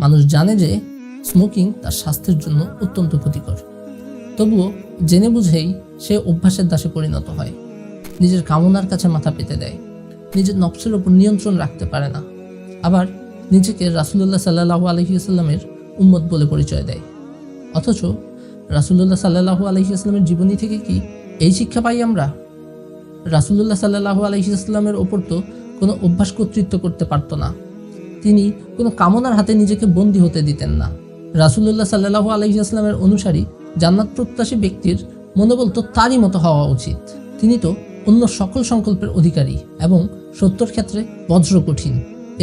মানুষ জানে যে স্মোকিং তার স্বাস্থ্যের জন্য অত্যন্ত ক্ষতিকর, তবুও জেনে বুঝেই সে অভ্যাসের দাসে পরিণত হয়। নিজের কামনার কাছে মাথা পেতে দেয়, নিজের নফসের ওপর নিয়ন্ত্রণ রাখতে পারে না, আবার নিজেকে রাসূলুল্লাহ সাল্লাল্লাহু আলাইহি ওয়াসাল্লামের উম্মত বলে পরিচয় দেয়। অথচ রাসূলুল্লাহ সাল্লাল্লাহু আলাইহি ওয়াসাল্লামের জীবনী থেকে কি এই শিক্ষা পাই আমরা? রাসূলুল্লাহ সাল্লাল্লাহু আলাইহি ওয়াসাল্লামের ওপর তো কোনো অভ্যাস কর্তৃত্ব করতে পারত না। তিনি কোনো কামনার হাতে নিজেকে বন্দী হতে দিতেন না। রাসূলুল্লাহ সাল্লাল্লাহু আলাইহি ওয়াসাল্লামের অনুসারী জান্নাত প্রত্যাশী ব্যক্তির মনোবল তো তারই মতো হওয়া উচিত। তিনি তো অন্য সকল সংকল্পের অধিকারী এবং সত্যর ক্ষেত্রে বজ্র কঠিন।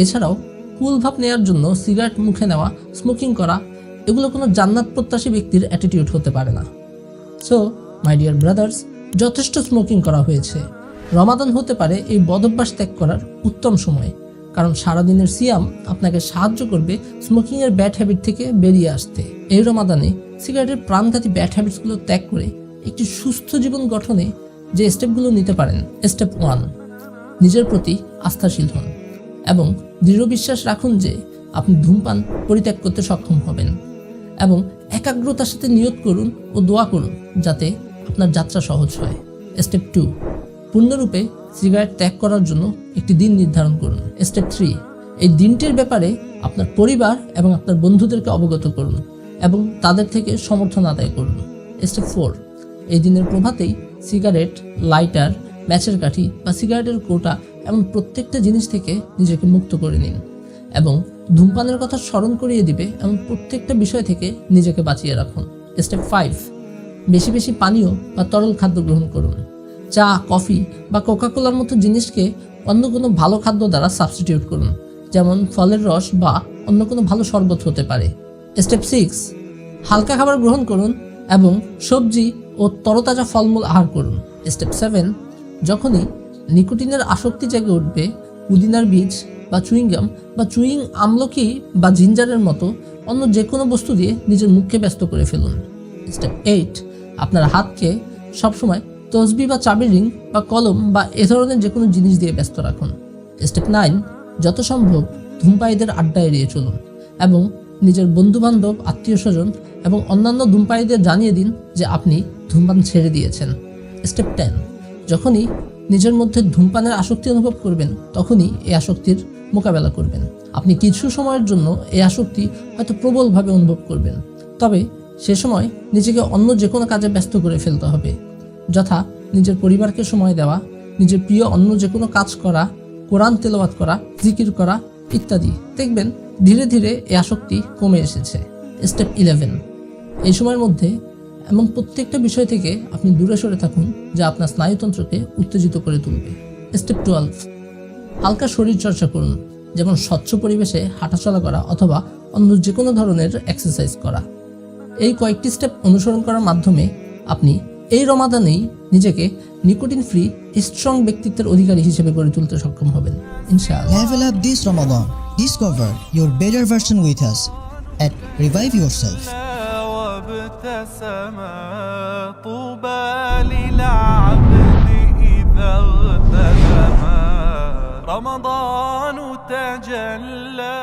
এছাড়াও কুল ভাব নেওয়ার জন্য সিগারেট মুখে নেওয়া, স্মোকিং করা, এগুলো কোনো জান্নাত প্রত্যাশী ব্যক্তির অ্যাটিটিউড হতে পারে না। সো মাই ডিয়ার ব্রাদার্স, যথেষ্ট স্মোকিং করা হয়েছে। রমাদান হতে পারে এই বদভ্যাস ত্যাগ করার উত্তম সময়, কারণ সারাদিনের সিয়াম আপনাকে সাহায্য করবে স্মোকিংয়ের ব্যাড হ্যাবিট থেকে বেরিয়ে আসতে। এই রমাদানে সিগারেটের প্রাণঘাতী ব্যাড হ্যাবিটসগুলো ত্যাগ করে একটি সুস্থ জীবন গঠনে যে স্টেপগুলো নিতে পারেন। স্টেপ 1, নিজের প্রতি আস্থাশীল হন এবং দৃঢ় বিশ্বাস রাখুন যে আপনি ধূমপান পরিত্যাগ করতে সক্ষম হবেন, এবং একাগ্রতার সাথে নিয়ত করুন ও দোয়া করুন যাতে আপনার যাত্রা সহজ হয়। স্টেপ 2, পূর্ণরূপে সিগারেট ত্যাগ করার জন্য একটি দিন নির্ধারণ করুন। স্টেপ 3, এই দিনটির ব্যাপারে আপনার পরিবার এবং আপনার বন্ধুদেরকে অবগত করুন এবং তাদের থেকে সমর্থন আদায় করুন। স্টেপ 4, এই দিনের প্রভাতেই সিগারেট, লাইটার, ম্যাচের কাঠি বা সিগারেটের কোটা এমন প্রত্যেকটা জিনিস থেকে নিজেকে মুক্ত করে নিন এবং ধূমপানের কথা স্মরণ করিয়ে দিবে এমন প্রত্যেকটা বিষয় থেকে নিজেকে বাঁচিয়ে রাখুন। স্টেপ 5, বেশি বেশি পানীয় বা তরল খাদ্য গ্রহণ করুন। চা, কফি বা কোকাকোলার মতো জিনিসকে অন্য কোনো ভালো খাদ্য দ্বারা সাবস্টিটিউট করুন, যেমন ফলের রস বা অন্য কোনো ভালো শরবত হতে পারে। স্টেপ 6, হালকা খাবার গ্রহণ করুন এবং সবজি ও তরতাজা ফলমূল আহার করুন। স্টেপ 7, যখনই নিকোটিনের আসক্তি জেগে উঠবে, পুদিনার বীজ বা চুইংগাম বা আমলকি বা জিঞ্জারের মতো অন্য যে কোনো বস্তু দিয়ে নিজের মুখকে ব্যস্ত করে ফেলুন। স্টেপ 8, আপনার হাতকে সবসময় তসবি বা চাবির রিং বা কলম বা এ ধরনের যে কোনো জিনিস দিয়ে ব্যস্ত রাখুন। স্টেপ 9, যত সম্ভব ধূমপায়ীদের আড্ডা এড়িয়ে চলুন এবং নিজের বন্ধুবান্ধব, আত্মীয় স্বজন এবং অন্যান্য ধূমপায়ীদের জানিয়ে দিন যে আপনি ধূমপান ছেড়ে দিয়েছেন। স্টেপ 10, যখনই নিজের মধ্যে ধূমপানের আসক্তি অনুভব করবেন তখনই এই আসক্তির মোকাবেলা করবেন। আপনি কিছু সময়ের জন্য এই আসক্তি হয়তো প্রবলভাবে অনুভব করবেন, তবে সে সময় নিজেকে অন্য যে কোনো কাজে ব্যস্ত করে ফেলতে হবে, যথা নিজের পরিবারকে সময় দেওয়া, নিজের প্রিয় অন্য যে কোনো কাজ করা, কোরআন তেলাওয়াত করা, জিকির করা ইত্যাদি। দেখবেন ধীরে ধীরে এই আসক্তি কমে এসেছে। স্টেপ 11, এই সময়ের মধ্যে এমন প্রত্যেকটা বিষয় থেকে আপনি দূরে সরে থাকুন যা আপনার স্নায়ুতন্ত্রকে উত্তেজিত করে তুলবে। স্টেপ 12, হালকা শরীর চর্চা করুন, যেমন স্বচ্ছ পরিবেশে হাঁটাচলা করা অথবা অন্য যে কোনো ধরনের এক্সারসাইজ করা। এই কয়েকটি স্টেপ অনুসরণ করার মাধ্যমে আপনি এই রমাদানেই নিজেকে নিকোটিন ফ্রি স্ট্রং ব্যক্তিত্বের অধিকারী হিসেবে গড়ে তুলতে সক্ষম হবেন ইনশাআল্লাহ। Level up this Ramadan. Discover your better version with us at Revive Yourself. طوبى للعبد إذا اغتنم رمضان تجلى